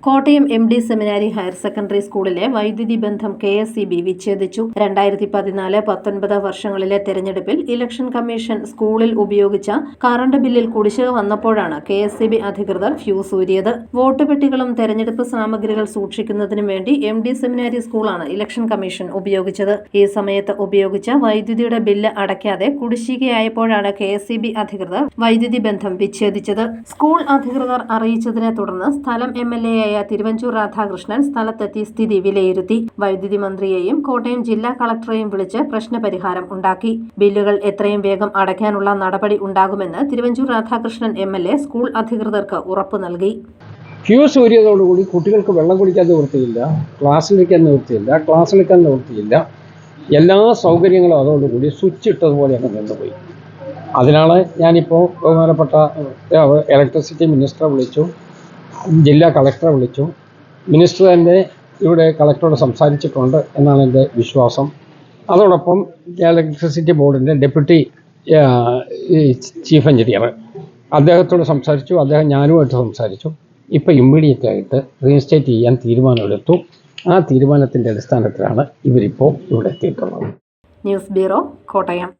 Kottayam MD സെമിനാരി higher secondary സ്കൂളിലെ വൈദ്യുതി ബന്ധം KSEB വിച്ഛേദിച്ചു. 2014-19 വർഷങ്ങളിലെ തെരഞ്ഞെടുപ്പിൽ ഇലക്ഷൻ കമ്മീഷൻ സ്കൂളിൽ ഉപയോഗിച്ച കറണ്ട് ബില്ലിൽ കുടിശ്ശിക വന്നപ്പോഴാണ് KSEB അധികൃതർ ഫ്യൂസ് ഊരിയത്. വോട്ട് പെട്ടികളും തെരഞ്ഞെടുപ്പ് സാമഗ്രികൾ സൂക്ഷിക്കുന്നതിനും വേണ്ടി MD സെമിനാരി സ്കൂളാണ് ഇലക്ഷൻ കമ്മീഷൻ ഉപയോഗിച്ചത്. ഈ സമയത്ത് ഉപയോഗിച്ച വൈദ്യുതിയുടെ ബില്ല് അടയ്ക്കാതെ കുടിശ്ശികയായപ്പോഴാണ് KSEB അധികൃതർ വൈദ്യുതി ബന്ധം വിച്ഛേദിച്ചത്. സ്കൂൾ അധികൃതർ അറിയിച്ചതിനെ തുടർന്ന് സ്ഥലം MLA തിരുവഞ്ചൂർ രാധാകൃഷ്ണൻ സ്ഥലത്തെത്തി സ്ഥിതി വിലയിരുത്തി. വൈദ്യുതി മന്ത്രിയെയും കോട്ടയം ജില്ലാ കളക്ടറെയും വിളിച്ച് പ്രശ്നപരിഹാരം ഉണ്ടാക്കി. ബില്ലുകൾ എത്രയും വേഗം അടയ്ക്കാനുള്ള നടപടി ഉണ്ടാകുമെന്ന് തിരുവഞ്ചൂർ രാധാകൃഷ്ണൻ MLA സ്കൂൾ അധികൃതർക്ക് ഉറപ്പു നൽകി. ഫ്യൂസ് ഊരിയതോടുകൂടി കുട്ടികൾക്ക് വെള്ളം കുടിക്കാൻ നിവൃത്തിയില്ല, ക്ലാസ്സിലെടുക്കാൻ നിവൃത്തിയില്ല, എല്ലാ സൗകര്യങ്ങളും അതോടുകൂടി സ്വിച്ച് ഇട്ടതുപോലെ അങ്ങ് നിന്നുപോയി. അതിനാണ് ഞാനിപ്പോൾ ബഹുമാനപ്പെട്ട ഇലക്ട്രിസിറ്റി മിനിസ്റ്ററെ വിളിച്ചു, ജില്ലാ കളക്ടറെ വിളിച്ചു. മിനിസ്റ്റർ തന്നെ ഇവിടെ കളക്ടറോട് സംസാരിച്ചിട്ടുണ്ട് എന്നാണ് എൻ്റെ വിശ്വാസം. അതോടൊപ്പം ഇലക്ട്രിസിറ്റി ബോർഡിൻ്റെ ഡെപ്യൂട്ടി ചീഫ് എഞ്ചിനീയർ അദ്ദേഹത്തോട് സംസാരിച്ചു. അദ്ദേഹം ഞാനുമായിട്ട് സംസാരിച്ചു. ഇപ്പോൾ ഇമ്മീഡിയറ്റ് ആയിട്ട് റീഇൻസ്റ്റേറ്റ് ചെയ്യാൻ തീരുമാനമെടുത്തു. ആ തീരുമാനത്തിൻ്റെ അടിസ്ഥാനത്തിലാണ് ഇവരിപ്പോൾ ഇവിടെ എത്തിയിട്ടുള്ളത്. News bureau, Kottayam.